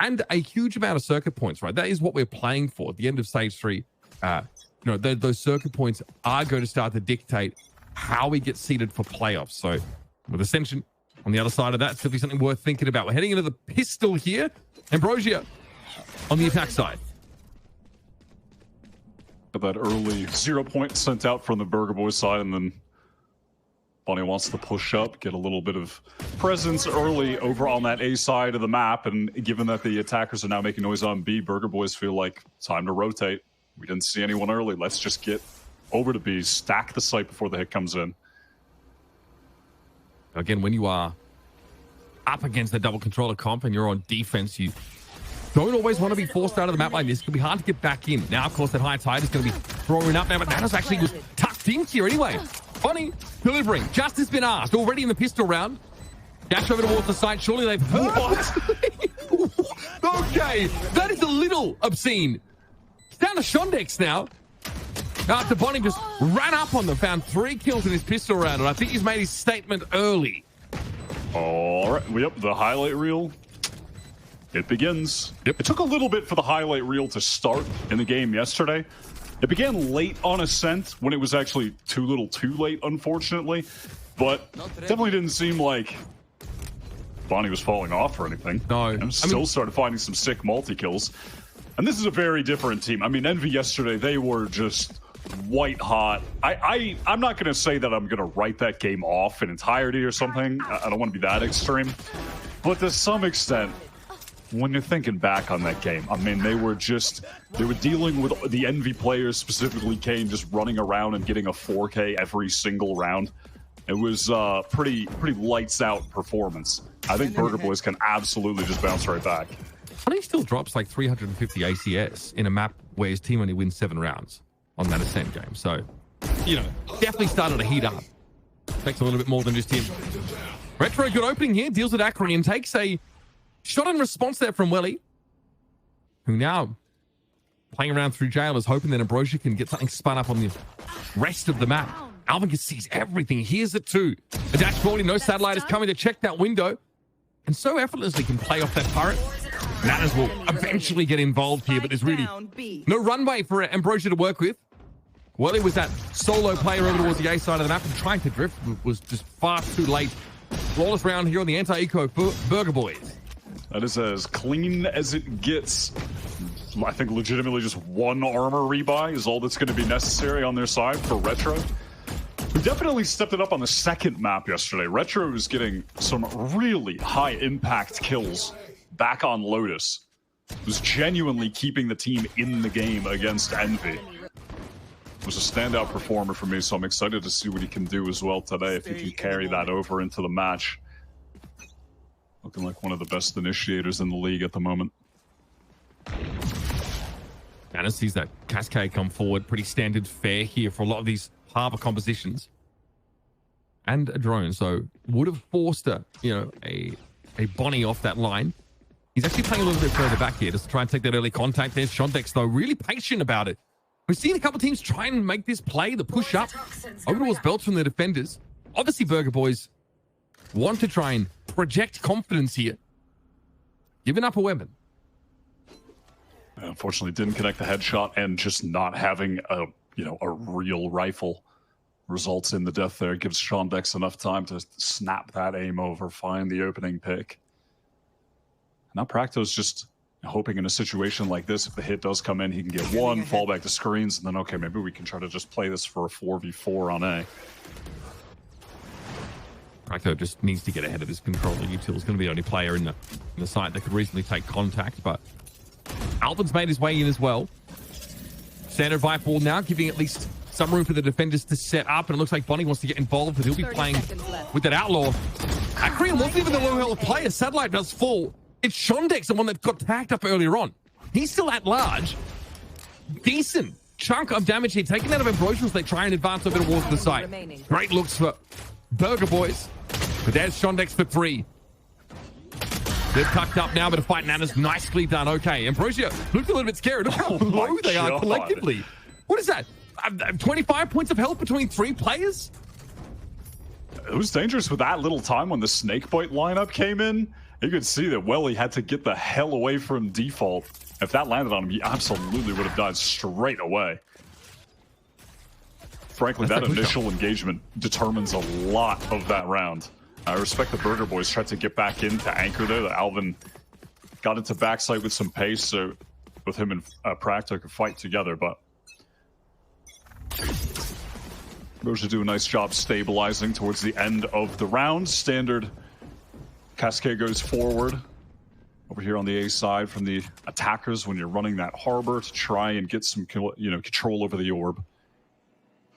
and a huge amount of circuit points, right? That is what we're playing for at the end of stage 3. Those circuit points are going to start to dictate how we get seeded for playoffs. So with Ascension on the other side of that, it's definitely something worth thinking about. We're heading into the pistol here. Ambrosia on the attack side. That early 0 point sent out from the Burger Boys side, and then Bonnie wants to push up, get a little bit of presence early over on that A side of the map. And given that the attackers are now making noise on B, Burger Boys feel like time to rotate. We didn't see anyone early. Let's just get over to B, stack the site before the hit comes in. Again, when you are up against the double controller comp and you're on defense, you don't always want to be forced out of the map like this. It can be hard to get back in. Now, of course, that high tide is going to be throwing up now, but Nanos actually was tucked in here anyway. Bonnie delivering. Just has been asked. Already in the pistol round. Dash over towards the site. Surely they've heard. Okay, that is a little obscene. It's down to Shondex now. After Bonnie just ran up on them, found 3 kills in his pistol round, and I think he's made his statement early. All right, yep, the highlight reel. It begins. Yep. It took a little bit for the highlight reel to start in the game yesterday. It began late on Ascent when it was actually too little too late, unfortunately. But definitely didn't seem like Bonnie was falling off or anything. No. And started finding some sick multi-kills. And this is a very different team. I mean, Envy yesterday, they were just white hot. I'm not going to say that I'm going to write that game off in entirety or something. I don't want to be that extreme. But to some extent, when you're thinking back on that game, I mean, they were dealing with the Envy players, specifically Kane, just running around and getting a 4K every single round. It was pretty lights out performance. I think Burger Boys can absolutely just bounce right back. Bonnie still drops like 350 ACS in a map where his team only wins 7 rounds on that Ascent game. So, definitely started to heat up. Takes a little bit more than just him. Retro, good opening here. Deals with Acri and takes a shot in response there from Welly, who now playing around through jailers, hoping that Ambrosia can get something spun up on the rest of the map. Alvin sees everything. He hears it too. A dash forward, no satellite is coming to check that window. And so effortlessly can play off that turret. Nanas will eventually get involved here, but there's really no runway for Ambrosia to work with. Welly was that solo player over towards the A side of the map, and trying to drift was just far too late. Flawless round here on the anti-eco Burger Boys. That is as clean as it gets. I think legitimately just 1 armor rebuy is all that's going to be necessary on their side for Retro. We definitely stepped it up on the second map yesterday. Retro was getting some really high impact kills back on Lotus. It was genuinely keeping the team in the game against Envy. It was a standout performer for me, so I'm excited to see what he can do as well today, if he can carry that over into the match. Looking like one of the best initiators in the league at the moment. Nanas sees that Cascade come forward. Pretty standard fare here for a lot of these harbor compositions. And a drone, so would have forced a Bonnie off that line. He's actually playing a little bit further back here just to try and take that early contact. There's Shondex, though, really patient about it. We've seen a couple teams try and make this play, the push up over towards belts from the defenders. Obviously, Burger Boys want to try and project confidence here. Giving up a weapon. Unfortunately, didn't connect the headshot, and just not having a real rifle results in the death there. It gives Shondex enough time to snap that aim over, find the opening pick. Now Practo's just hoping in a situation like this, if the hit does come in, he can get one, fall back to screens, and then, okay, maybe we can try to just play this for a 4v4 on A. Practo just needs to get ahead of his controller. Util is going to be the only player in the site that could reasonably take contact, but Alvin's made his way in as well. Standard Vipe ball now, giving at least some room for the defenders to set up, and it looks like Bonnie wants to get involved, but he'll be playing with that Outlaw. Akrian wasn't even the low health player. Satellite does fall. It's Shondex, the one that got tagged up earlier on. He's still at large. Decent chunk of damage here, taken out of Ambrosia as they try and advance over towards the site. Great looks for Burger Boys. But there's Shondex for 3. They're tucked up now, but a fight Nanas nicely done. Okay, Ambrosia looked a little bit scared. Look how low they are collectively. What is that? 25 points of health between 3 players? It was dangerous with that little time when the Snakebite lineup came in. You could see that Welly had to get the hell away from default. If that landed on him, he absolutely would have died straight away. Frankly, that initial engagement determines a lot of that round. I respect the Burger Boys tried to get back in to anchor there. That Alvin got into backside with some pace, so with him and Practo could fight together, but Roja do a nice job stabilizing towards the end of the round. Standard Cascade goes forward over here on the A side from the attackers when you're running that harbor to try and get some control over the orb.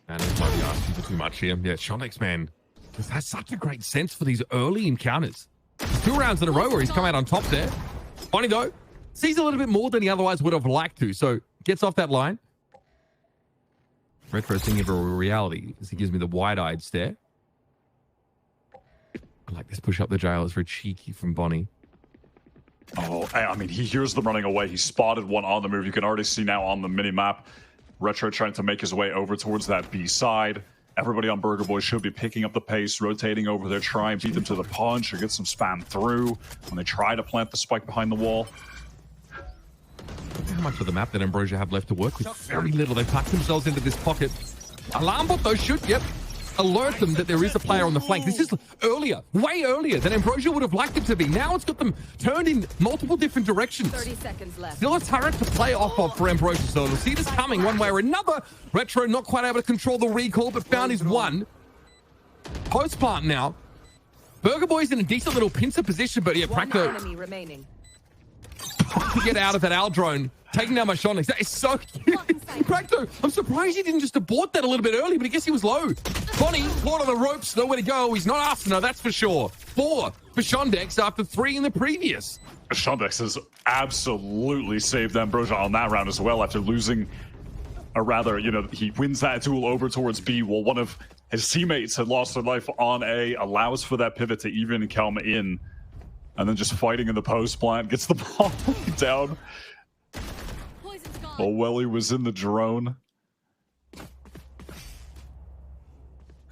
And it might be asking for too much here. Yeah, Shondex, man, just has such a great sense for these early encounters. 2 rounds in a row where he's come out on top there. Bonnie, though, sees a little bit more than he otherwise would have liked to, so gets off that line. Retro thinking of a reality as he gives me the wide-eyed stare. I like this push up the jail. It's very cheeky from Bonnie. Oh, I mean, he hears them running away. He spotted one on the move. You can already see now on the mini-map, Retro trying to make his way over towards that B side. Everybody on Burger Boy should be picking up the pace, rotating over there, try and beat them to the punch or get some spam through when they try to plant the spike behind the wall. How much of the map that Ambrosia have left to work with? Very little. They've tucked themselves into this pocket. Alarm bot, though, should, alert them that there is a player on the flank. This is earlier, way earlier than Ambrosia would have liked it to be. Now it's got them turned in multiple different directions. 30 seconds left. Still a turret to play off of for Ambrosia, so we'll see this coming one way or another. Retro not quite able to control the recall, but found his one. Post plant now. Burger Boy's in a decent little pincer position, but yeah, Practo enemy remaining. to get out of that Al drone. Taking down my Shonix. That is so cute. Practo, I'm surprised he didn't just abort that a little bit early, but I guess he was low. Bonnie, caught on the ropes, nowhere to go. He's not after, no, that's for sure. 4 for Shondex after 3 in the previous. Shondex has absolutely saved Ambrosia on that round as well after losing, or rather, he wins that duel over towards B while one of his teammates had lost their life on A, allows for that pivot to even come in, and then just fighting in the post plant, gets the ball down. While Welly was in the drone.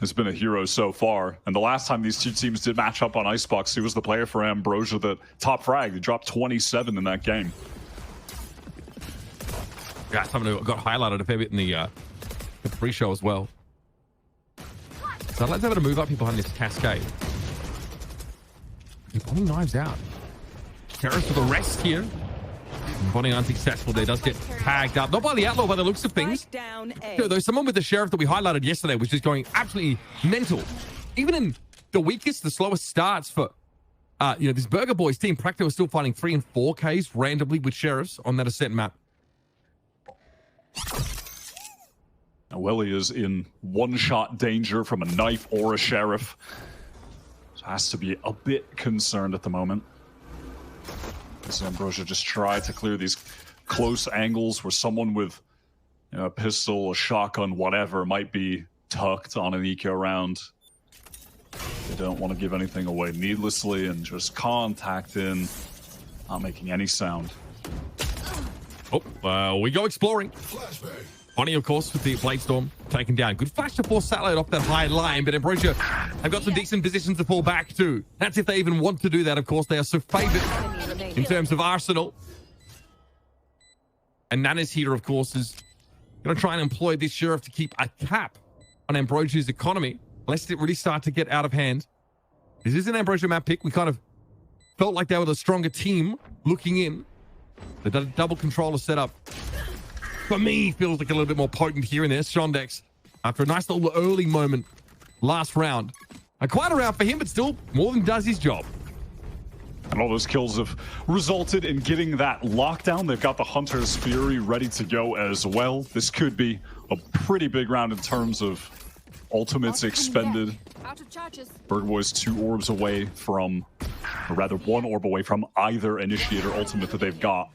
Has been a hero so far. And the last time these two teams did match up on Icebox, he was the player for Ambrosia that top frag. He dropped 27 in that game. Yeah, someone who got highlighted a fair bit in the pre-show as well. So I'd like to have a move up here behind this Cascade. He's pulling knives out. Terrorist for the rest here. Bonnie unsuccessful there, does get tagged up. Not by the Outlaw by the looks of things. Though someone with the Sheriff that we highlighted yesterday was just going absolutely mental. Even in the weakest, the slowest starts for this Burger Boys team, Practo is still finding 3 and 4Ks randomly with Sheriffs on that ascent map. Now Welly is in one-shot danger from a knife or a Sheriff. So has to be a bit concerned at the moment. So Ambrosia just tried to clear these close angles where someone with a pistol, a shotgun, whatever, might be tucked on an eco round. They don't want to give anything away needlessly and just contact in, not making any sound. Oh, we go exploring. Bonnie, of course, with the Blade Storm taken down. Good flash to force Satellite off that high line, but Ambrosia have got some decent positions to fall back to. That's if they even want to do that, of course. They are so favored in terms of arsenal. And Nana's here, of course, is going to try and employ this Sheriff to keep a cap on Ambrosia's economy, lest it really start to get out of hand. This is an Ambrosia map pick. We kind of felt like they were the stronger team looking in. The double controller setup, for me, feels like a little bit more potent here and there. Shondex, after a nice little early moment last round. Quite a round for him, but still more than does his job. And all those kills have resulted in getting that lockdown. They've got the Hunter's Fury ready to go as well. This could be a pretty big round in terms of ultimates expended. Burger Boys 2 orbs away from, or rather 1 orb away from either initiator ultimate that they've got.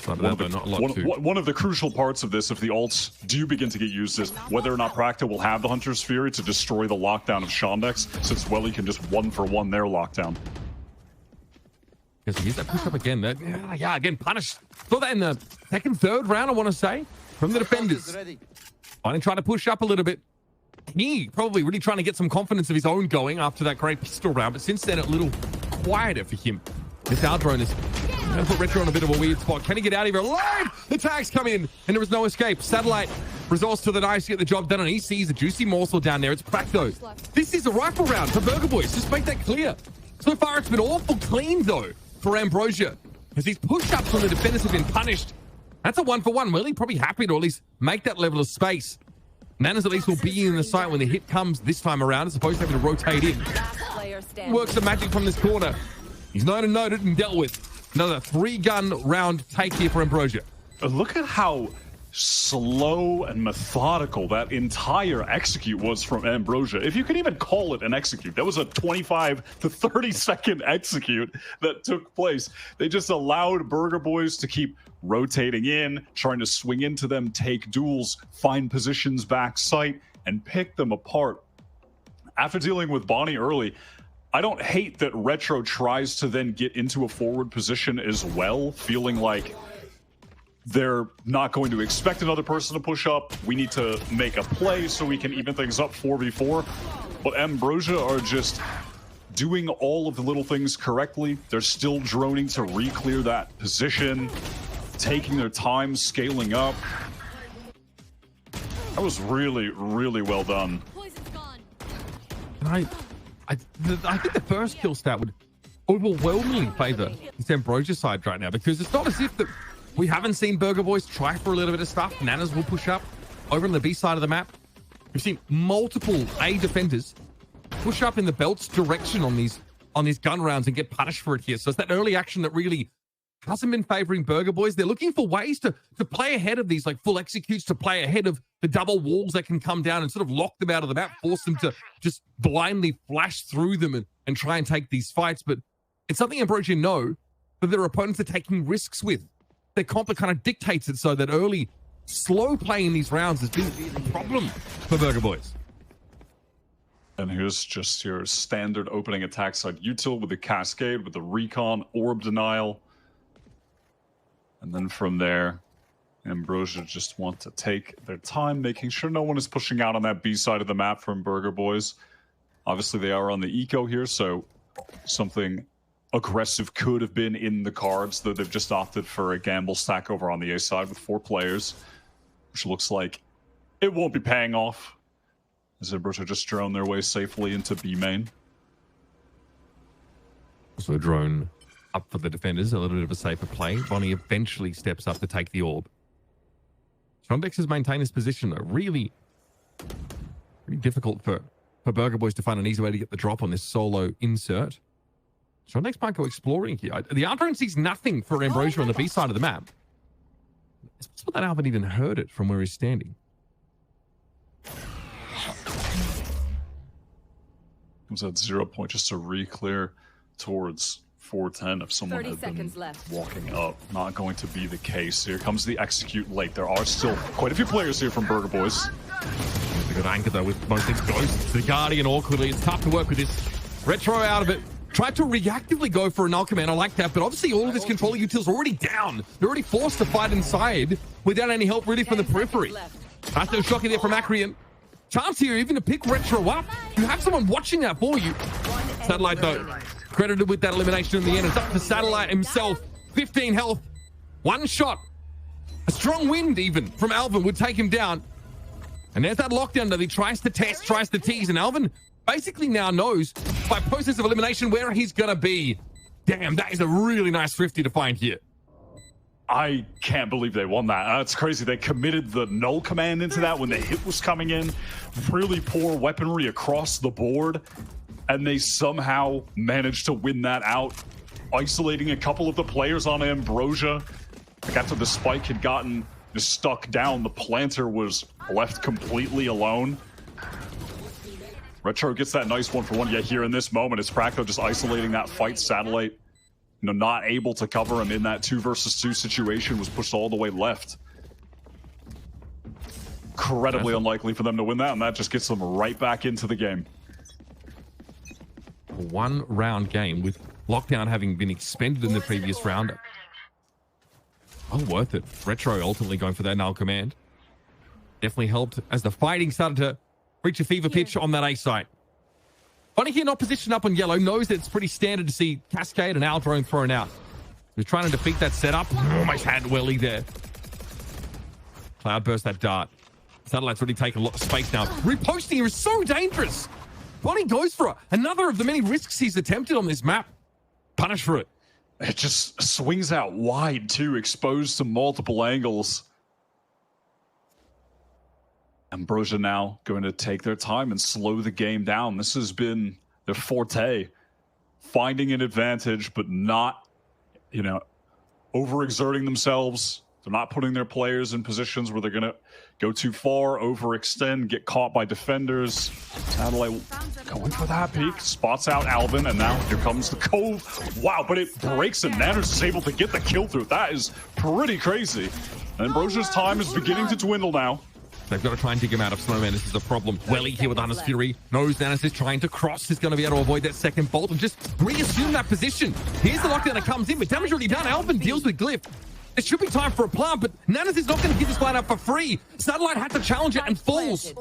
One of the crucial parts of this, if the ults do begin to get used, is whether or not Practo will have the Hunter's Fury to destroy the lockdown of Shondex, since Welly can just 1-for-1 their lockdown. Because here's that push up again. Again, punished. Saw that in the second, third round, I want to say, from the defenders. Finally trying to push up a little bit. he probably really trying to get some confidence of his own going after that great pistol round. But since then, a little quieter for him. This our drone is going to put Retro in a bit of a weird spot. Can he get out of here alive? The tags come in, and there is no escape. Satellite resource to the knives to get the job done, and he sees a juicy morsel down there. It's Prakto. This is a rifle round for Burger Boys. Just make that clear. So far, it's been awful clean, though, for Ambrosia, as these push-ups on the defenders have been punished. That's a 1-for-1. Really probably happy to at least make that level of space. Nanas at least will be in the sight when the hit comes this time around, as opposed to having to rotate in. Works the magic from this corner. He's known and noted and dealt with. Another 3-gun round take here for Ambrosia. Look at how slow and methodical that entire execute was from Ambrosia. If you could even call it an execute, that was a 25 to 30 second execute that took place. They just allowed Burger Boys to keep rotating in, trying to swing into them, take duels, find positions back sight, and pick them apart. After dealing with Bonnie early, I don't hate that Retro tries to then get into a forward position as well, feeling like they're not going to expect another person to push up. We need to make a play so we can even things up 4v4. But Ambrosia are just doing all of the little things correctly. They're still droning to re-clear that position, taking their time, scaling up. That was really, really well done. I think the first kill stat would overwhelmingly favor this Ambrosia side right now, because it's not as if that we haven't seen Burger Boys try for a little bit of stuff. Nanas will push up over on the B side of the map. We've seen multiple A defenders push up in the belt's direction on these gun rounds and get punished for it here. So it's that early action that really hasn't been favoring Burger Boys. They're looking for ways to play ahead of these like full executes, to play ahead of the double walls that can come down and sort of lock them out of the map, force them to just blindly flash through them and try and take these fights. But it's something Ambrosia know that their opponents are taking risks with. Their comp kind of dictates it, so that early slow play in these rounds has been a problem for Burger Boys. And here's just your standard opening attack side util with the cascade, with the recon, orb denial. And then from there, Ambrosia just want to take their time, making sure no one is pushing out on that B side of the map from Burger Boys. Obviously, they are on the eco here, so something aggressive could have been in the cards, though they've just opted for a gamble stack over on the A side with 4 players, which looks like it won't be paying off, as Ambrosia just drone their way safely into B main. So drone up for the defenders, a little bit of a safer play. Bonnie eventually steps up to take the orb. Shondex has maintained his position, though. Really difficult for Burger Boys to find an easy way to get the drop on this solo insert. Shondex might go exploring here. The Drone sees nothing for Ambrosia on the B side of the map. It's possible that Alvin even heard it from where he's standing. Comes at 0 point just to re-clear towards 410 if someone had been walking up. Not going to be the case. Here comes the execute late. There are still quite a few players here from Burger Boys. A good anchor, though, with both things. Ghost, the Guardian awkwardly. It's tough to work with this. Retro out of it. Tried to reactively go for an null command. I like that, but obviously all of his controller utils are already down. They're already forced to fight inside without any help really from the periphery. Nice little shocky there from Acreon. Chance here even to pick Retro up. You have someone watching that for you. Satellite, though, credited with that elimination in the end. It's up to Satellite himself. 15 health. One shot. A strong wind even from Alvin would take him down. And there's that lockdown that he tries to test, tries to tease, and Alvin basically now knows by process of elimination where he's gonna be. Damn, that is a really nice 50 to find here. I can't believe they won that. That's crazy. They committed the null command into that when the hit was coming in. Really poor weaponry across the board. And they somehow managed to win that out, isolating a couple of the players on Ambrosia. Like after the spike had gotten stuck down, the planter was left completely alone. Retro gets that nice 1-for-1. Yet here in this moment, it's Prakto just isolating that fight. Satellite, not able to cover him in that 2 versus 2 situation, was pushed all the way left. Incredibly unlikely for them to win that, and that just gets them right back into the game. A 1-round game with lockdown having been expended in the previous round. Oh, worth it. Retro ultimately going for that null command. Definitely helped as the fighting started to reach a fever pitch on that A site. Bonnie here not positioned up on yellow, knows that it's pretty standard to see Cascade and Al drone thrown out. He's trying to defeat that setup. Almost had Welly there. Cloudburst that dart. Satellite's really taken a lot of space now. Reposting is so dangerous. Bonnie goes for it. Another of the many risks he's attempted on this map. Punish for it. It just swings out wide too, exposed to multiple angles. Ambrosia now going to take their time and slow the game down. This has been their forte. Finding an advantage, but not, overexerting themselves. They're not putting their players in positions where they're going to go too far, overextend, get caught by defenders. Satellite going for that peek. Spots out Alvin, and now here comes the Cove. Wow, but it breaks, and Nanners is able to get the kill through. That is pretty crazy. And Ambrosia's time is beginning to dwindle now. They've got to try and dig him out of Snowman. This is a problem. Welly here with Hunter's Fury. Knows Nanas is trying to cross. He's going to be able to avoid that second bolt and just reassume that position. Here's the lockdown that comes in, but damage already done. Alvin deals with Glyph. It should be time for a plant, but Nanas is not going to give this line up for free. Satellite had to challenge it and falls.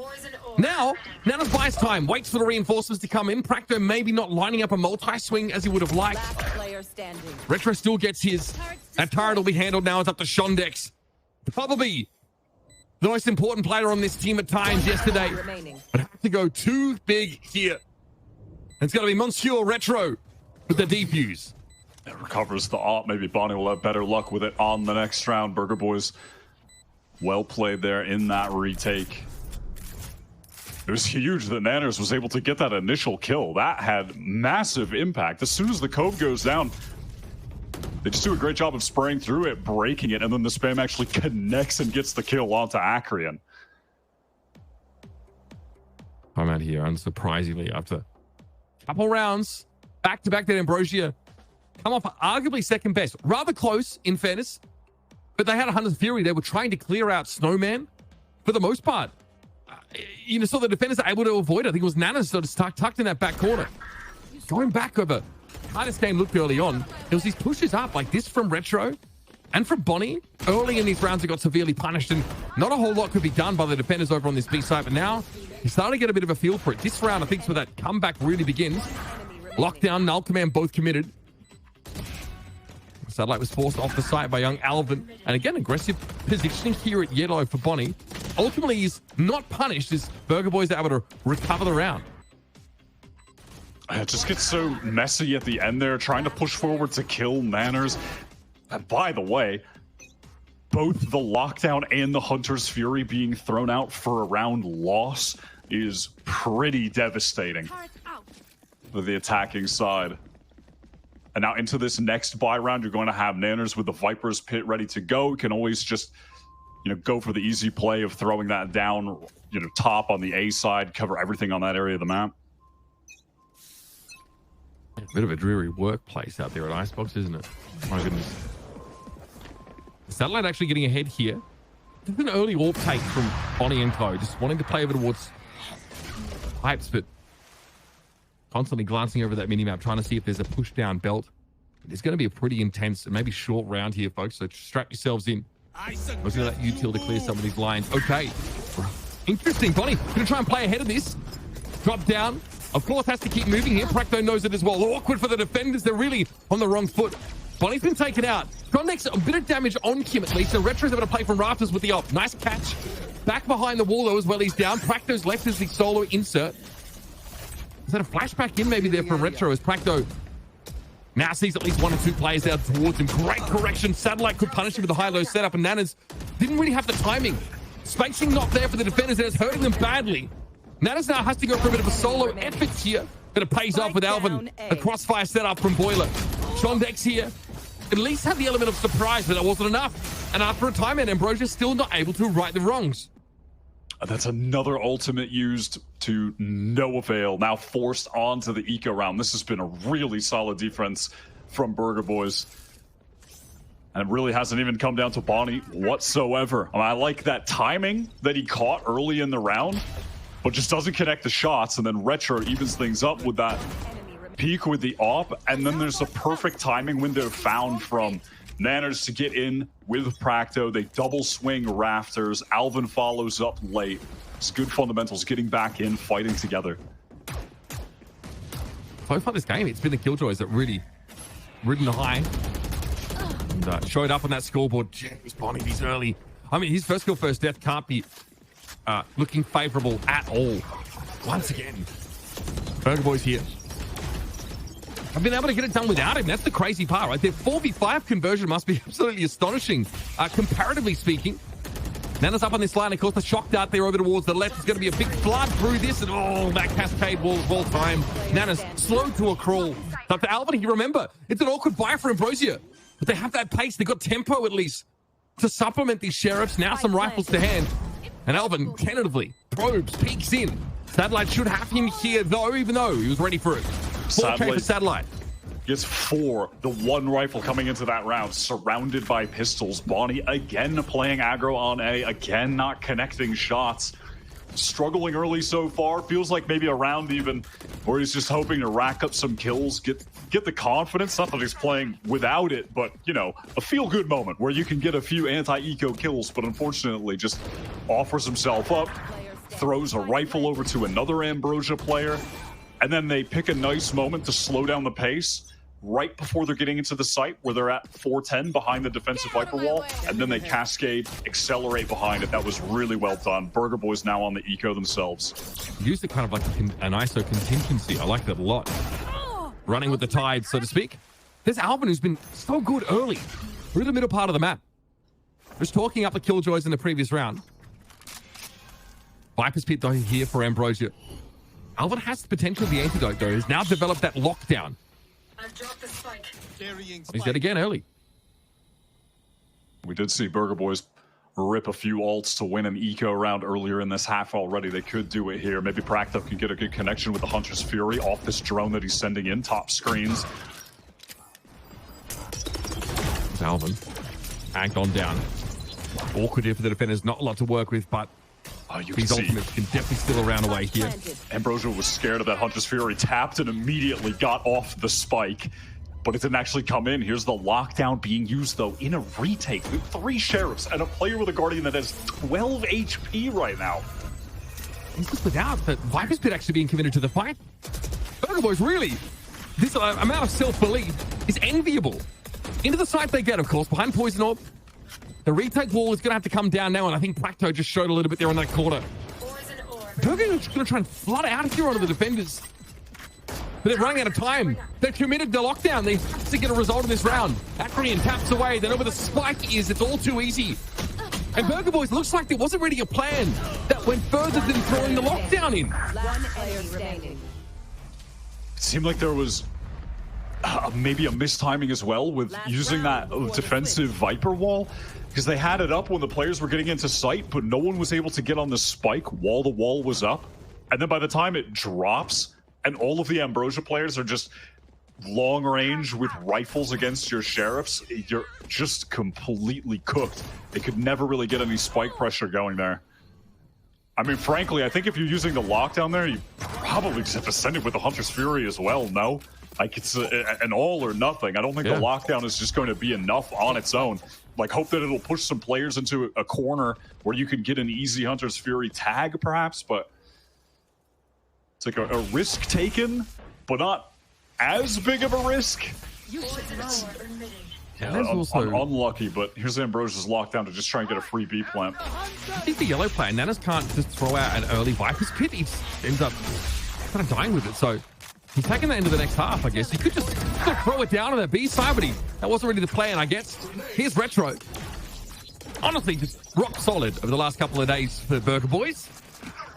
Now, Nanas buys time, waits for the reinforcements to come in. Practo maybe not lining up a multi-swing as he would have liked. Retro still gets his. That turret will be handled now. It's up to Shondex. Probably the most important player on this team at times yesterday. But have to go too big here. It's going to be Monsieur Retro with the defuse. It recovers the AWP. Maybe Bonnie will have better luck with it on the next round. Burger Boys well played there in that retake. It was huge that Nanners was able to get that initial kill. That had massive impact. As soon as the Cove goes down, they just do a great job of spraying through it, breaking it, and then the spam actually connects and gets the kill onto Acreon. I'm out here, unsurprisingly, after a couple rounds, back-to-back that Ambrosia come off arguably second best. Rather close, in fairness, but they had a Hunter's Fury. They were trying to clear out Snowman for the most part. So the defenders are able to avoid it. I think it was Nanas sort of tucked in that back corner. Going back over how this game looked early on, it was these pushes up like this from Retro and from Bonnie. Early in these rounds, it got severely punished, and not a whole lot could be done by the defenders over on this B side, but now he's starting to get a bit of a feel for it. This round, I think, is where that comeback really begins. Lockdown, Null Command both committed. Satellite was forced off the site by young Alvin. And again, aggressive positioning here at yellow for Bonnie. Ultimately, he's not punished as Burger Boys are able to recover the round. It just gets so messy at the end there, trying to push forward to kill Nanners. And by the way, both the Lockdown and the Hunter's Fury being thrown out for a round loss is pretty devastating for the attacking side. And now into this next buy round, you're going to have Nanners with the Viper's Pit ready to go. You can always just, go for the easy play of throwing that down, top on the A side, cover everything on that area of the map. A bit of a dreary workplace out there at Icebox, isn't it? My goodness. Satellite actually getting ahead here. Just an early AWP take from Bonnie and Co. Just wanting to play over towards pipes, but constantly glancing over that minimap, trying to see if there's a push down belt. It's going to be a pretty intense and maybe short round here, folks. So strap yourselves in. I was going to let Util to clear some of these lines. Okay. Interesting. Bonnie going to try and play ahead of this. Drop down. Of course, has to keep moving here. Practo knows it as well. Awkward for the defenders. They're really on the wrong foot. Bonnie's been taken out. Condex, a bit of damage on Kim at least. So Retro's able to play from rafters with the op. Nice catch. Back behind the wall, though, as well. He's down. Practo's left as the solo insert. Is that a flashback in maybe there from Retro as Practo now sees at least one or two players out towards him. Great correction. Satellite could punish him with a high-low setup, and Nanas didn't really have the timing. Spacing not there for the defenders, and it's hurting them badly. Nanas now has to go for a bit of a solo effort here, but it pays off with Alvin. A crossfire setup from Boiler. Shondex here at least had the element of surprise, but that wasn't enough. And after a timeout, Ambrosia's still not able to right the wrongs. That's another ultimate used to no avail. Now forced onto the eco round. This has been a really solid defense from Burger Boys. And it really hasn't even come down to Bonnie whatsoever. I like that timing that he caught early in the round, but just doesn't connect the shots. And then Retro evens things up with that peek with the AWP. And then there's a perfect timing window found from Nanners to get in with Practo. They double swing rafters. Alvin follows up late. It's good fundamentals, getting back in, fighting together. So far this game, it's been the Killjoys that really ridden the high and showed up on that scoreboard. James Bonnie, he's early. I mean, his first kill, first death can't be looking favorable at all. Once again, Burger Boy's here. I've been able to get it done without him. That's the crazy part, right? Their 4v5 conversion must be absolutely astonishing, comparatively speaking. Nana's up on this line. Of course, the shock dart there over towards the left is going to be a big flood through this. And oh, that cascade wall is well timed. Nana's slow to a crawl. But for Alvin, you remember, it's an awkward buy for Ambrosia. But they have that pace. They've got tempo at least to supplement these sheriffs. Now some rifles to hand. And Alvin tentatively probes, peeks in. Satellite should have him here, though, even though he was ready for it. 4K for Satellite. Gets 4. The one rifle coming into that round, surrounded by pistols. Bonnie again playing aggro on A, again not connecting shots. Struggling early so far. Feels like maybe a round even where he's just hoping to rack up some kills, get the confidence. Not that he's playing without it, but, you know, a feel-good moment where you can get a few anti-eco kills, but unfortunately just offers himself up, throws a rifle over to another Ambrosia player, and then they pick a nice moment to slow down the pace right before they're getting into the site where they're at 410 behind the defensive Viper wall, and then they cascade, accelerate behind it. That was really well done. Burger Boys now on the eco themselves. Used it kind of like an ISO contingency. I like that a lot. Running with the tide, so to speak. There's Alvin, who's been so good early through the middle part of the map. Just talking up the Killjoys in the previous round. Viper's Pit though here for Ambrosia. Alvin has the potential of the antidote though. He's now developed that lockdown. I've dropped the spike. He's dead again early. We did see Burger Boys rip a few ults to win an eco round earlier in this half already. They could do it here. Maybe Prakto can get a good connection with the Hunter's Fury off this drone that he's sending in. Top screens. It's Alvin. Agged on down. Awkward here for the defenders. Not a lot to work with, but these ultimates can definitely still around away here. Ambrosia was scared of that Hunter's Fury, tapped and immediately got off the spike, but it didn't actually come in. Here's the lockdown being used, though, in a retake with 3 sheriffs and a player with a Guardian that has 12 HP right now. This is without the Viper's Pit actually being committed to the fight. Burger Boys, really, this amount of self-belief is enviable. Into the site they get, of course, behind Poison Orb. The retake wall is going to have to come down now, and I think Prakto just showed a little bit there on that corner. Burger is going to try and flood out here onto the defenders. But they're running out of time. They're committed to lockdown. They have to get a result in this round. Acronym taps away. They know where the spike is. It's all too easy. And Burger Boys looks like there wasn't really a plan that went further than throwing the lockdown in. It seemed like there was maybe a mistiming as well with using that defensive Viper wall, because they had it up when the players were getting into sight, but no one was able to get on the spike while the wall was up. And then by the time it drops and all of the Ambrosia players are just long range with rifles against your sheriffs, you're just completely cooked. They could never really get any spike pressure going there. I mean, frankly, I think if you're using the lockdown there, you probably just have to send it with the Hunter's Fury as well, no? Like, it's an all or nothing. I don't think the lockdown is just going to be enough on its own. Like, hope that it'll push some players into a corner where you can get an easy Hunter's Fury tag, perhaps, but it's like a risk taken, but not as big of a risk. Unlucky, but here's Ambrosia's lockdown to just try and get a free B plant. I think the yellow player, Nanas can't just throw out an early Viper's Pit. He ends up kind of dying with it, so he's taking that into the next half, I guess. He could just throw it down on the B side, but that wasn't really the plan, I guess. Here's Retro. Honestly, just rock solid over the last couple of days for Burger Boys.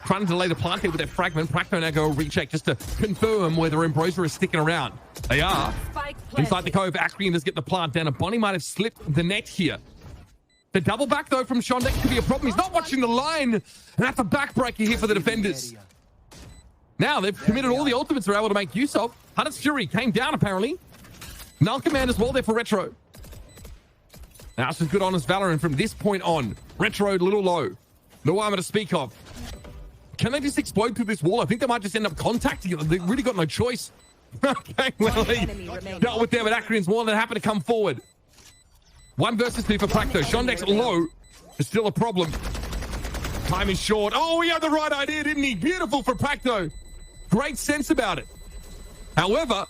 Trying to delay the plant here with their fragment. Prakto now go recheck just to confirm whether Ambrosia is sticking around. They are. Inside the cove, Acreon does get the plant down, and Bonnie might have slipped the net here. The double back, though, from Shondek could be a problem. He's not watching the line, and that's a backbreaker here for the defenders. Now they've committed all the ultimates they're able to make use of. Hunter's Fury came down, apparently. Null Command as well there for Retro. Now some good honest Valorant from this point on. Retro a little low. No armor to speak of. Can they just explode through this wall? I think they might just end up contacting it. They've really got no choice. Okay, well, he dealt with them, but Acreon's more than happy to come forward. 1 versus 2 for Prakto. Shondek's low is still a problem. Time is short. Oh, he had the right idea, didn't he? Beautiful for Practo. Great sense about it. However,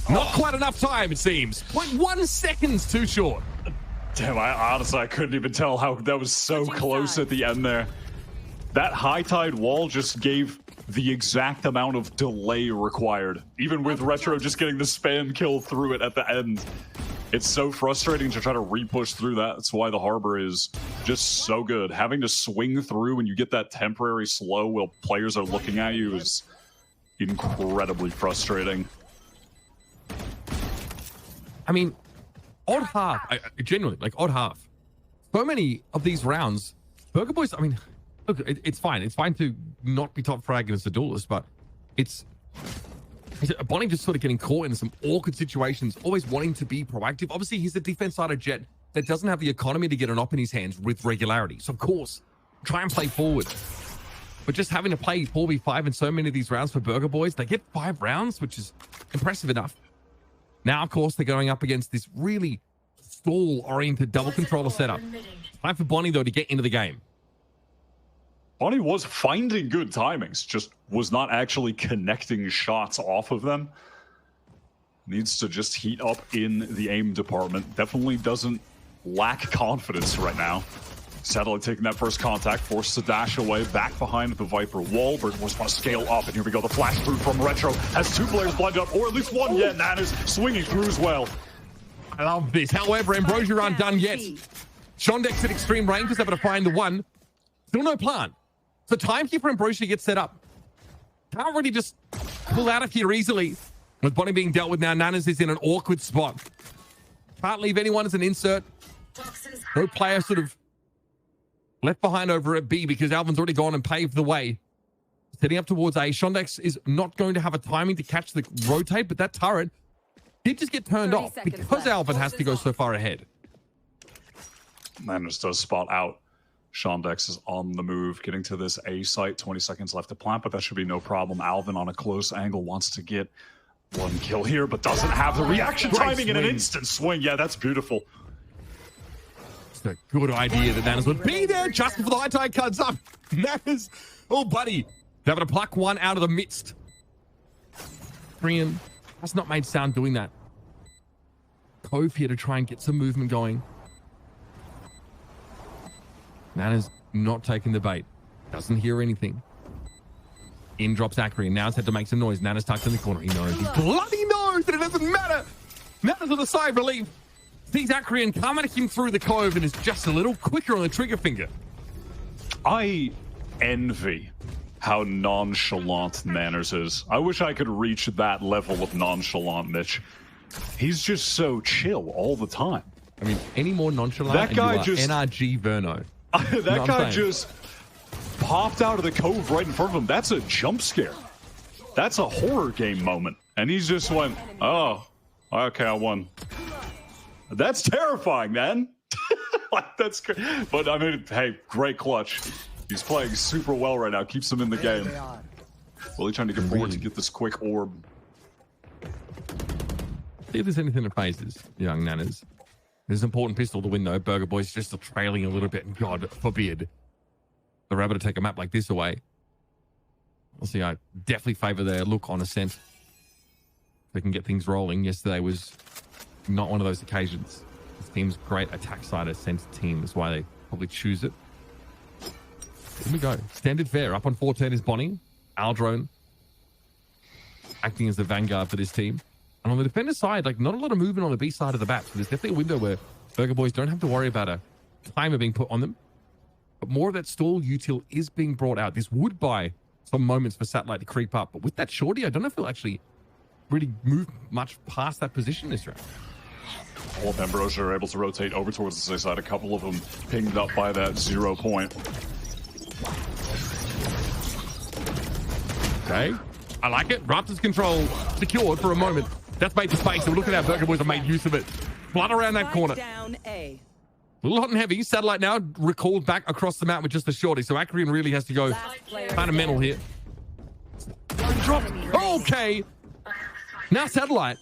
not quite enough time, it seems. 0.1 seconds too short. Damn, I couldn't even tell how that was so close at the end there. That high tide wall just gave the exact amount of delay required. Even with Retro just getting the spam kill through it at the end. It's so frustrating to try to re-push through that. That's why the Harbor is just so good. Having to swing through when you get that temporary slow while players are looking at you is incredibly frustrating. I mean, odd half. Genuinely, like odd half. So many of these rounds, Burger Boys, I mean, look, it's fine. It's fine to not be top frag against a duelist, but it's Bonnie just sort of getting caught in some awkward situations, always wanting to be proactive. Obviously, he's a defense-sided Jet that doesn't have the economy to get an op in his hands with regularity. So, of course, try and play forward. But just having to play 4v5 in so many of these rounds for Burger Boys, they get 5 rounds, which is impressive enough. Now, of course, they're going up against this really stall-oriented double controller setup. Time for Bonnie, though, to get into the game. Bonnie was finding good timings, just was not actually connecting shots off of them. Needs to just heat up in the aim department. Definitely doesn't lack confidence right now. Satellite taking that first contact, forced to dash away, back behind the Viper wall. Bird was going to scale up, and here we go. The flash through from Retro has 2 players blinded up, or at least one yet. Nana's swinging through as well. I love this. However, Ambrosia aren't done yet. Shondex at extreme range is able to find the one. Still no plant. So time here for Ambrosia gets set up. Can't really just pull out of here easily. With Bonnie being dealt with now, Nanas is in an awkward spot. Can't leave anyone as an insert. No player sort of left behind over at B because Alvin's already gone and paved the way. Setting up towards A. Shondex is not going to have a timing to catch the rotate, but that turret did just get turned off because Alvin has to go so far ahead. Nanas does spot out. Shondex is on the move, getting to this A site. 20 seconds left to plant, but that should be no problem. Alvin on a close angle wants to get 1 kill here, but doesn't have the reaction timing in an instant swing. Yeah, that's beautiful. It's a good idea that Nanas would be there just before the high tide cuts up. Nanas, oh buddy, they're able to pluck one out of the midst. Korean has not made sound doing that. Cove here to try and get some movement going. Nana's not taking the bait. Doesn't hear anything. In drops Acri, and now it's had to make some noise. Nana's tucked in the corner. He knows. He bloody knows that it doesn't matter. Nana's with a sigh of relief. Sees Acri coming at him through the cove and is just a little quicker on the trigger finger. I envy how nonchalant Manners is. I wish I could reach that level of nonchalant, Mitch. He's just so chill all the time. I mean, any more nonchalant, that guy just NRG Verno. That guy just popped out of the cove right in front of him. That's a jump scare. That's a horror game moment. And he's just went, oh, okay, I won. That's terrifying, man. Like, that's good. But I mean, hey, great clutch. He's playing super well right now. Keeps him in the game. Really trying to get forward to get this quick orb. See if there's anything that phases young Nanas. There's an important pistol to win, though. Burger Boys just still trailing a little bit. And God forbid the Rabbit to take a map like this away. We'll see. I definitely favor their look on Ascent. They can get things rolling. Yesterday was not one of those occasions. This team's great attack side Ascent team. That's why they probably choose it. Here we go. Standard fare. Up on 14 is Bonnie. Aldrone acting as the vanguard for this team. And on the defender side, like, not a lot of movement on the B side of the bat. So there's definitely a window where Burger Boys don't have to worry about a timer being put on them. But more of that stall util is being brought out. This would buy some moments for Satellite to creep up. But with that shorty, I don't know if he'll actually really move much past that position this round. All of Ambrosia are able to rotate over towards the safe side. A couple of them pinged up by that 0 point. Okay. I like it. Raptors control secured for a moment. That's made the space. So look at how Burger Boys have made use of it. Blood around that corner. Down A. A little hot and heavy. Satellite now recalled back across the map with just a shorty. So Acreon really has to go kind of mental here. Dropped. Okay. Now Satellite.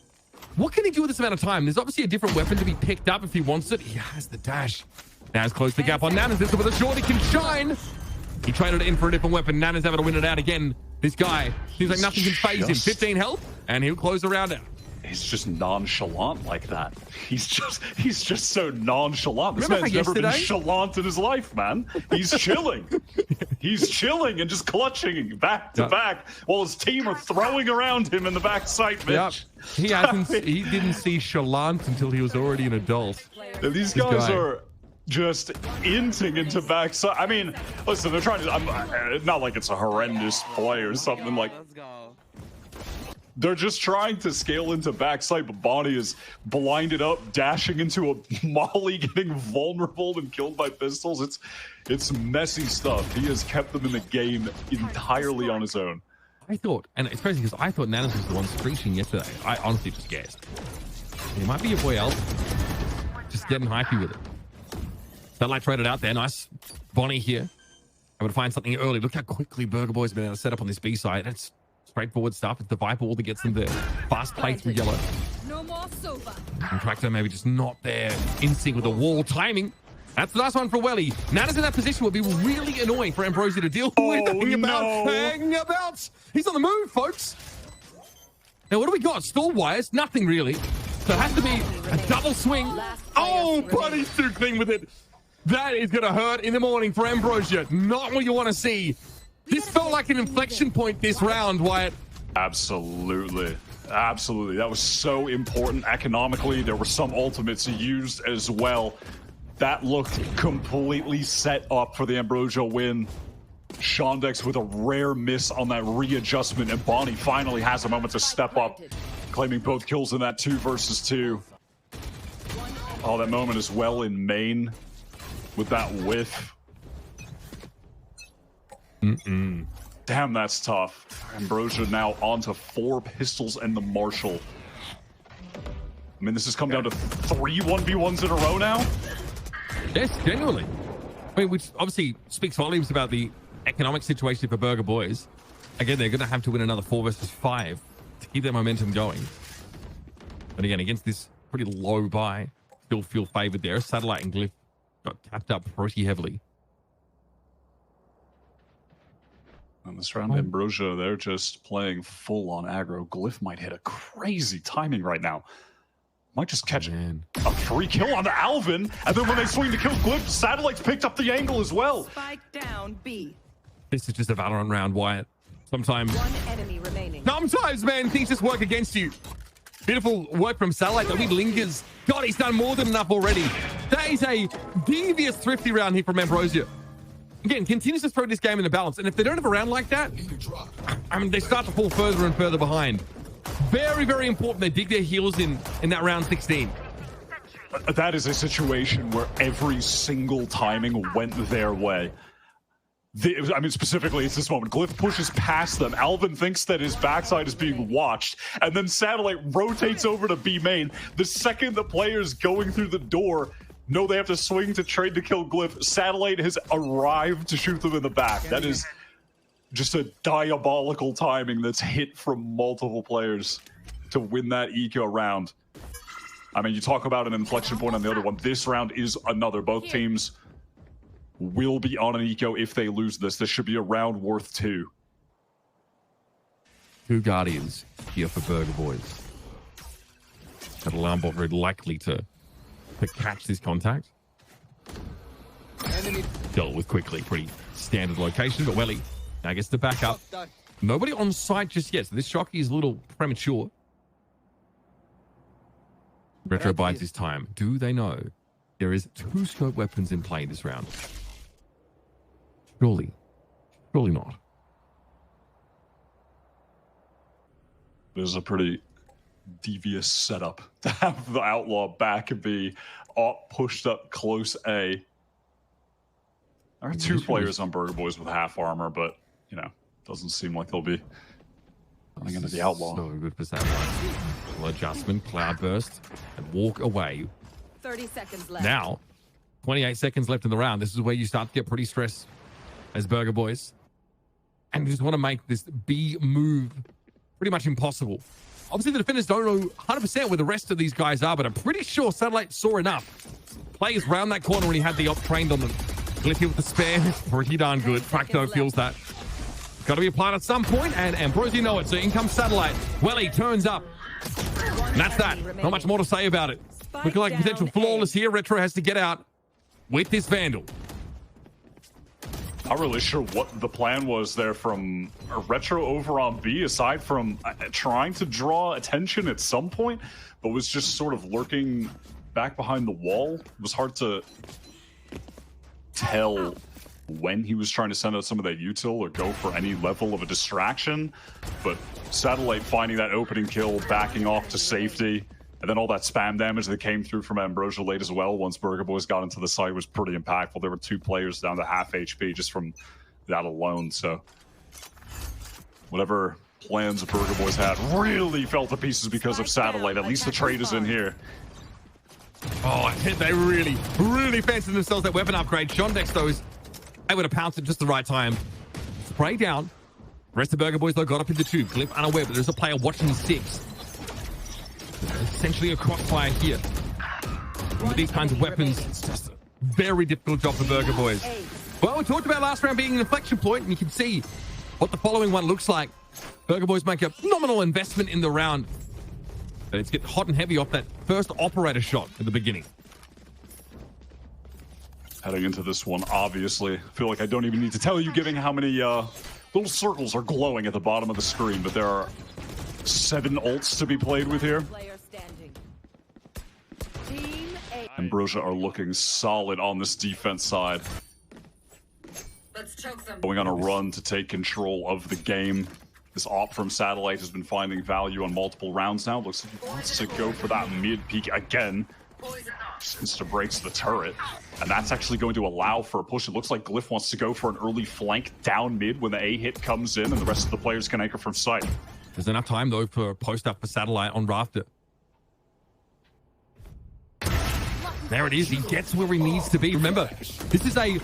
What can he do with this amount of time? There's obviously a different weapon to be picked up if he wants it. He has the dash. Now he's closed the gap on Nanas. This is where the shorty can shine. He traded it in for a different weapon. Nana's able to win it out again. This guy seems like nothing can phase him. 15 health, and he'll close the round out. He's just nonchalant like that. He's just so nonchalant. This Remember man's never been yesterday? chalant in his life, man. He's chilling. He's chilling and just clutching back to back while his team are throwing around him in the backside, Mitch. He didn't see chalant until he was already an adult. These guys are just inting into backside. I mean, listen, they're trying to. Not like it's a horrendous play or something like. Let's go. They're just trying to scale into backside, but Bonnie is blinded up, dashing into a molly, getting vulnerable and killed by pistols. It's messy stuff. He has kept them in the game entirely on his own. I thought, and it's crazy because I thought Nanas was the one screeching yesterday. I honestly just guessed. He might be your boy Elf. Just getting hypey with it. Satellite traded out there. Nice. Bonnie here. Able to find something early. Look how quickly Burger Boy's been able to set up on this B side. That's straightforward stuff. It's the Viper wall that gets them there. Fast play through yellow. No more sofa. And Tractor maybe just not there in sync with the wall timing. That's the last one for Welly. Nanas in that position would be really annoying for Ambrosia to deal with. Hanging about. He's on the move, folks. Now, what do we got? Stall wires? Nothing really. So it has to be a double swing. Oh, Buddy's too clean with it. That is going to hurt in the morning for Ambrosia. Not what you want to see. This felt like an inflection point this round, Wyatt. Absolutely. Absolutely. That was so important economically. There were some ultimates used as well. That looked completely set up for the Ambrosia win. Shondex with a rare miss on that readjustment, and Bonnie finally has a moment to step up, claiming both kills in that 2 versus 2. Oh, that moment as well in main with that whiff. Damn, that's tough. Ambrosia now onto 4 pistols and the Marshall. I mean, this has come down to 3 1v1s in a row now. Yes, genuinely. I mean, which obviously speaks volumes about the economic situation for Burger Boys. Again, they're going to have to win another 4 versus 5 to keep their momentum going. But again, against this pretty low buy, still feel favored there. Satellite and Glyph got tapped up pretty heavily. On this round, Ambrosia, they're just playing full on aggro. Glyph might hit a crazy timing right now. Might just catch a free kill on the Alvin, and then when they swing to kill Glyph, Satellite's picked up the angle as well. Spike down B. This is just a Valorant round, Wyatt. Sometimes, One enemy remaining. sometimes, man, things just work against you. Beautiful work from Satellite. The lead lingers. God, he's done more than enough already. That is a devious, thrifty round here from Ambrosia. Again, continues to throw this game in the balance. And if they don't have a round like that, I mean, they start to fall further and further behind. Very, very important they dig their heels in that round 16. That is a situation where every single timing went their way. I mean, specifically, it's this moment. Glyph pushes past them. Alvin thinks that his backside is being watched, and then Satellite rotates over to B main. The second the player's going through the door, no, they have to swing to trade to kill Glyph. Satellite has arrived to shoot them in the back. That is just a diabolical timing that's hit from multiple players to win that eco round. I mean, you talk about an inflection point on the other one. This round is another. Both teams will be on an eco if they lose this. This should be a round worth 2. 2 Guardians here for Burger Boys. That alarm bot very likely to catch this contact. Dealt with quickly. Pretty standard location, but Welly now gets to back up. Nobody on site just yet, so this shocky is a little premature. Retro bides his time. Do they know there is 2 scope weapons in play this round? Surely not. This is a pretty devious setup to have the Outlaw back and be pushed up close A. There are 2 players on Burger Boys with half armor, but, you know, doesn't seem like they'll be running into the Outlaw. So good for Satellite. Little adjustment, cloudburst, and walk away. 30 seconds left. Now, 28 seconds left in the round. This is where you start to get pretty stressed as Burger Boys. And you just want to make this B move pretty much impossible. Obviously, the defenders don't know 100% where the rest of these guys are, but I'm pretty sure Satellite saw enough. players round that corner when he had the op trained on them. Glyph here with the spare. Pretty darn good. Fracto feels that. Got to be applied at some point, and Ambrosio know it. So in comes Satellite. Well, he turns up. And that's that. Not much more to say about it. Looking like potential flawless here. Retro has to get out with this Vandal. Not really sure what the plan was there from Retro over on B, aside from trying to draw attention at some point, but was just sort of lurking back behind the wall. It was hard to tell when he was trying to send out some of that util or go for any level of a distraction, but Satellite finding that opening kill, backing off to safety, and then all that spam damage that came through from Ambrosio late as well once Burger Boys got into the site was pretty impactful. There were 2 players down to half HP just from that alone, so whatever plans Burger Boys had really fell to pieces because of Satellite. At least the trade is in here. Oh, I think they really fancied themselves that weapon upgrade. Shondex, though, is able to pounce at just the right time. Spray down. The rest of Burger Boys, though, got up in the tube. Glyph unaware, but there's a player watching his 6. Essentially a crossfire here. And with these kinds of weapons, it's just a very difficult job for Burger Boys. Well, we talked about last round being an inflection point, and you can see what the following one looks like. Burger Boys make a phenomenal investment in the round. But it's getting hot and heavy off that first operator shot at the beginning. Heading into this one, obviously. I feel like I don't even need to tell you, given how many little circles are glowing at the bottom of the screen, but there are 7 ults to be played with here. Ambrosia are looking solid on this defense side. Let's choke them. Going on a run to take control of the game. This op from Satellite has been finding value on multiple rounds now. Looks like he wants to go for that mid peek again. Insta breaks the turret, and that's actually going to allow for a push. It looks like Glyph wants to go for an early flank down mid when the A hit comes in, and the rest of the players can anchor from sight. There's enough time, though, for a post-up for Satellite on Rafter. There it is. He gets where he needs to be. Remember, this is a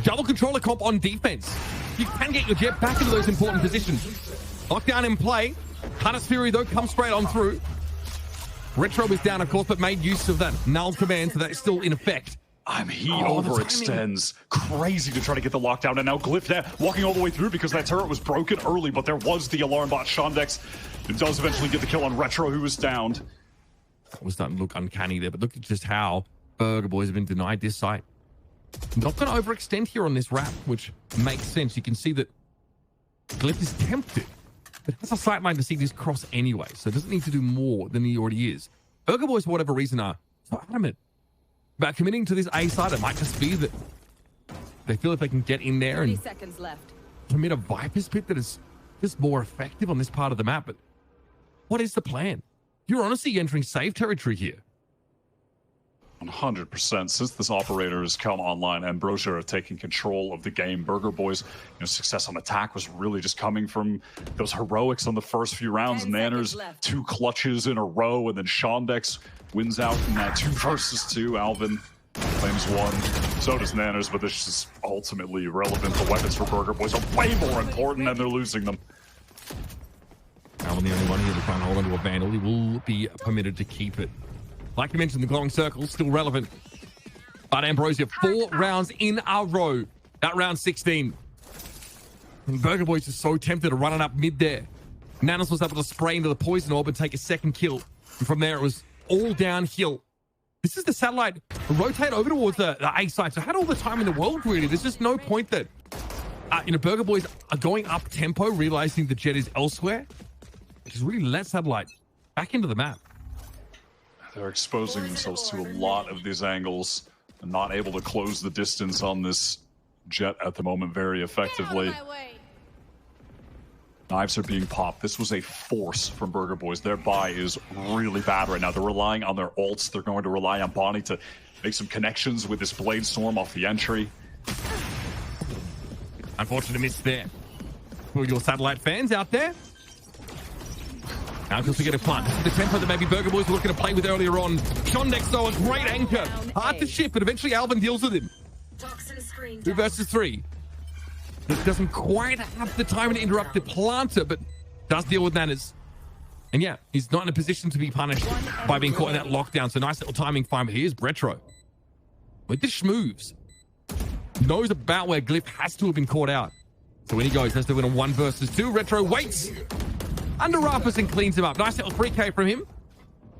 double controller comp on defense. You can get your jet back into those important positions. Lockdown in play. Hunter's Fury, though, comes straight on through. Retro is down, of course, but made use of that null command, so that is still in effect. He overextends. Crazy to try to get the lockdown, and now Glyph there walking all the way through because that turret was broken early, but there was the alarm bot. Shondex does eventually get the kill on Retro, who was downed. That was starting to look uncanny there, but look at just how Burger Boys have been denied this site. Not going to overextend here on this wrap, which makes sense. You can see that Glyph is tempted, but has a sight line to see this cross anyway, so it doesn't need to do more than he already is. Burger Boys, for whatever reason, are so adamant about committing to this A side. It might just be that they feel if they can get in there and 30 seconds left. commit a Viper's Pit that is just more effective on this part of the map. But what is the plan? You're honestly entering safe territory here. 100%. Since this operator has come online, Ambrosia are taking control of the game. Burger Boys, success on attack was really just coming from those heroics on the first few rounds. Nanners, 2 clutches in a row, and then Shondex wins out in that 2 versus 2. Alvin claims 1. So does Nanners, but this is ultimately irrelevant. The weapons for Burger Boys are way more important, and they're losing them. Alvin, the only one here to try and hold onto a Vandal. He will be permitted to keep it. Like you mentioned, the glowing circle still relevant. But Ambrosia, 4 rounds in a row. That round 16. And Burger Boys is so tempted to run it up mid there. Nanos was able to spray into the poison orb and take a second kill. And from there, it was all downhill. This is the Satellite rotate over towards the A side. So had all the time in the world, really. There's just no point that Burger Boys are going up tempo, realizing the jet is elsewhere. Which has really let Satellite back into the map. They're exposing themselves to a lot of these angles and not able to close the distance on this jet at the moment very effectively. Knives are being popped. This was a force from Burger Boys. Their buy is really bad right now. They're relying on their ults. They're going to rely on Bonnie to make some connections with this Blade Storm off the entry. Unfortunate miss there. For your Satellite fans out there. Now just to get a plant. This is the tempo that maybe Burger Boys were looking to play with earlier on. Shondex, though, a great anchor. Hard to shift, but eventually Alvin deals with him. 2 versus 3. It doesn't quite have the time to interrupt the planter, but does deal with Nanners. And yeah, he's not in a position to be punished by being caught in that lockdown. So nice little timing find, but here's Retro. with the schmoves, knows about where Glyph has to have been caught out. So when he goes, has to win a 1 versus 2. Retro waits under Rapus and cleans him up. Nice little 3K from him.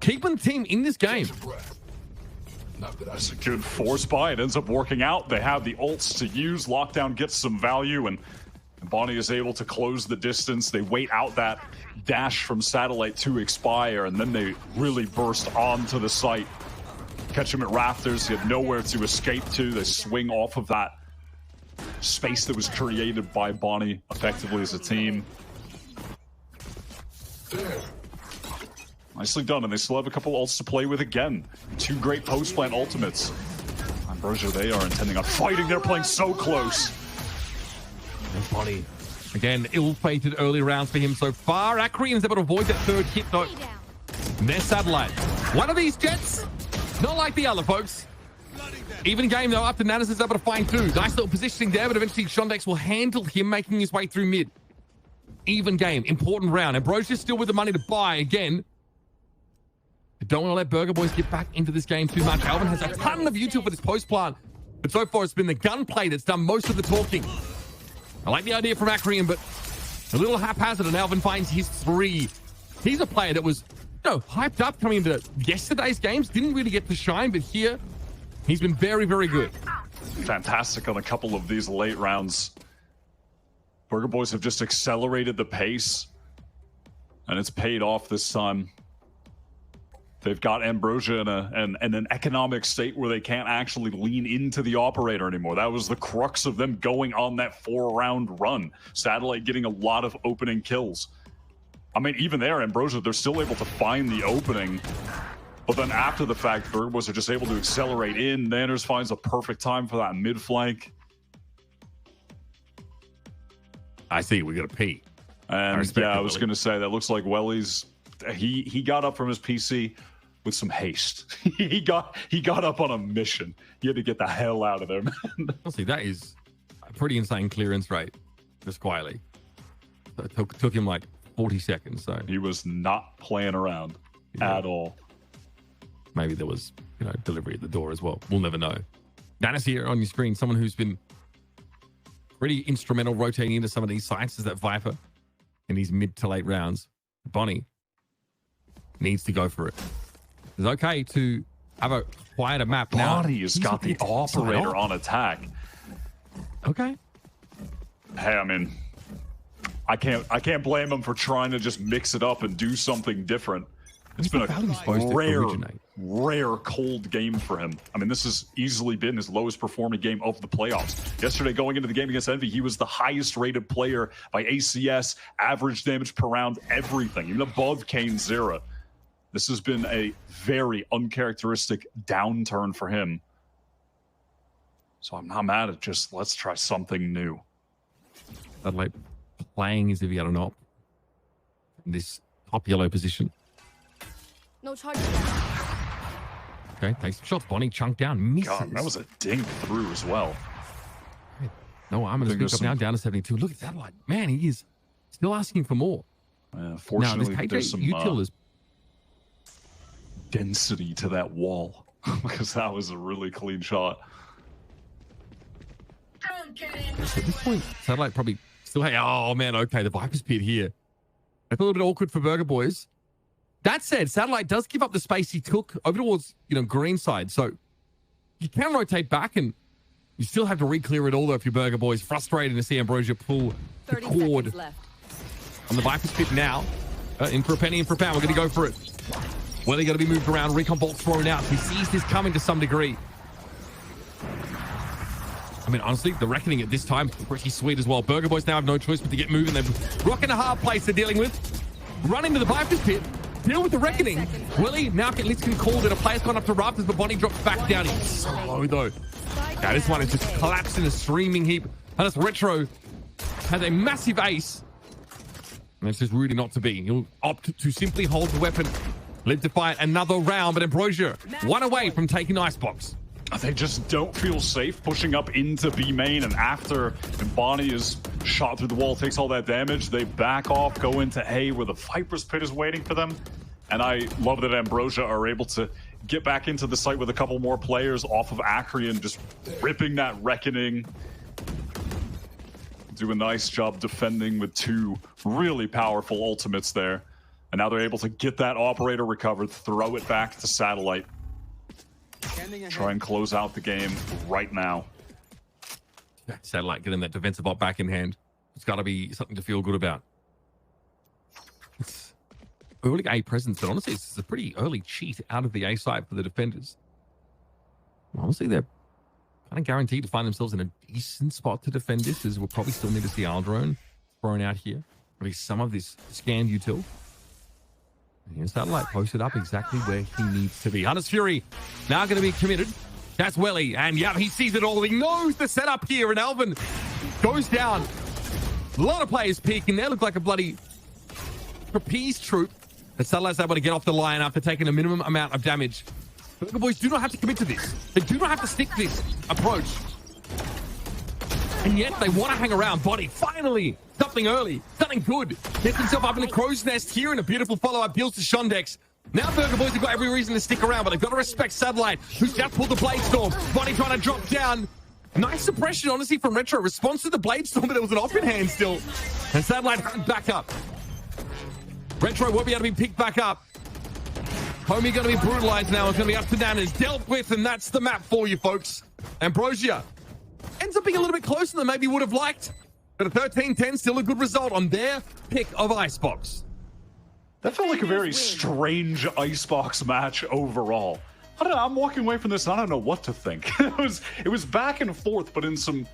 Keeping the team in this game. That's a good force buy. It ends up working out. They have the ults to use. Lockdown gets some value, and Bonnie is able to close the distance. They wait out that dash from Satellite to expire, and then they really burst onto the site. Catch him at rafters. He had nowhere to escape to. They swing off of that space that was created by Bonnie effectively as a team. Nicely done, and they still have a couple ults to play with again. 2 great post-plant ultimates. Ambrosia, they are intending on fighting. They're playing so close. Bonnie, again, ill-fated early rounds for him so far. Akrian is able to avoid that 3rd hit, though. And their Satellite. One of these jets, not like the other, folks. Even game, though, after Nanas is able to find 2. Nice little positioning there, but eventually Shondex will handle him, making his way through mid. Even game, important round. Ambrosia still with the money to buy again. Don't want to let Burger Boys get back into this game too much. Alvin has a ton of util for this post plant, but so far it's been the gunplay that's done most of the talking. I like the idea from Akrian, but a little haphazard, and Alvin finds his 3. He's a player that was, hyped up coming into yesterday's games. Didn't really get to shine, but here he's been very, very good. Fantastic on a couple of these late rounds. Burger Boys have just accelerated the pace, and it's paid off this time. They've got Ambrosia in an economic state where they can't actually lean into the operator anymore. That was the crux of them going on that 4-round run. Satellite getting a lot of opening kills. I mean, even there, Ambrosia, they're still able to find the opening. But then after the fact, Burger Boys are just able to accelerate in. Nanners finds a perfect time for that mid flank. I see, we got to pee. And yeah, I was going to say, that looks like Welly's, he got up from his PC with some haste. he got up on a mission. He had to get the hell out of there, man. Honestly, that is a pretty insane clearance rate, just quietly. So it took him like 40 seconds. So he was not playing around at all. Maybe there was, delivery at the door as well. We'll never know. Nanas here on your screen, someone who's been pretty instrumental rotating into some of these sites is that Viper in these mid to late rounds. Bonnie needs to go for it. It's okay to have a quieter map now. Bonnie has got the operator on attack. Okay. Hey, I mean, I can't blame him for trying to just mix it up and do something different. It's been a rare cold game for him. I mean, this has easily been his lowest performing game of the playoffs. Yesterday, going into the game against Envy, he was the highest rated player by ACS, average damage per round, everything, even above Kane Zera. This has been a very uncharacteristic downturn for him. So I'm not mad at just, let's try something new. I'd like playing as if he had an op in this top yellow position. No charges. Okay, takes the shots. Bonnie chunked down, misses. God, that was a ding through as well. No, I'm going to speak up now, down to 72. Look at that one. Man, he is still asking for more. Fortunately, now, there's some util is density to that wall because that was a really clean shot. at this point, Satellite probably still, oh man, okay, the Viper's pit here. It's a little bit awkward for Burger Boys. That said, Satellite does give up the space he took over towards, green side. So you can rotate back and you still have to re-clear it all though if you're Burger Boys. Frustrated to see Ambrosia pull the cord on the Viper's pit now. In for a penny, in for a pound. We're going to go for it. Well, they're going to be moved around. Recon bolt thrown out. He sees this coming to some degree. I mean, honestly, the reckoning at this time, pretty sweet as well. Burger Boys now have no choice but to get moving. They're rocking a hard place they're dealing with. Run into the Viper's pit. Deal with the reckoning. Willie, now get Litzkin called it. A player's gone up to rafters, but Bonnie drops back down. He's so low, though. Now, this one is just collapsed in a streaming heap. And it's Retro has a massive ace. And it's just really not to be. He'll opt to simply hold the weapon. Live to fight another round, but Ambrosia one away from taking Icebox. They just don't feel safe pushing up into B main, and after Bonnie is shot through the wall, takes all that damage, they back off, go into A where the Viper's pit is waiting for them, And I love that Ambrosia are able to get back into the site with a couple more players off of Acreon, just ripping that Reckoning. Do a nice job defending with 2 really powerful ultimates there. And now they're able to get that operator recovered, throw it back to Satellite. Try and close out the game right now. Satellite getting that defensive op back in hand. It's got to be something to feel good about. It's early A presence, but honestly, it's a pretty early cheat out of the A side for the defenders. Honestly, they're kind of guaranteed to find themselves in a decent spot to defend this, as we'll probably still need to see our drone thrown out here. At least some of this scanned util. And here's Satellite posted up exactly where he needs to be. Hunter's Fury now going to be committed. That's Welly, and yeah, he sees it all. He knows the setup here, and Alvin goes down. A lot of players peeking there. Look like a bloody trapeze troop. And Satellite's able to get off the line after taking a minimum amount of damage. Burger Boys do not have to commit to this. They do not have to stick this approach. And yet they want to hang around. Body, finally, something early, something good. Gets himself up in the crow's nest here, and a beautiful follow-up deals to Shondex. Now Burger Boys have got every reason to stick around, but they've got to respect Satellite, who's just pulled the Blade Storm. Body trying to drop down. Nice suppression, honestly, from Retro. Response to the Blade Storm, but it was an off in hand still. And Satellite hugged back up. Retro won't be able to be picked back up. Homie going to be brutalized now. It's going to be up to Nanas. Dealt with, and that's the map for you, folks. Ambrosia ends up being a little bit closer than maybe would have liked. But a 13-10, still a good result on their pick of Icebox. That felt like a very strange Icebox match overall. I don't know, I'm walking away from this and I don't know what to think. It was back and forth, but in some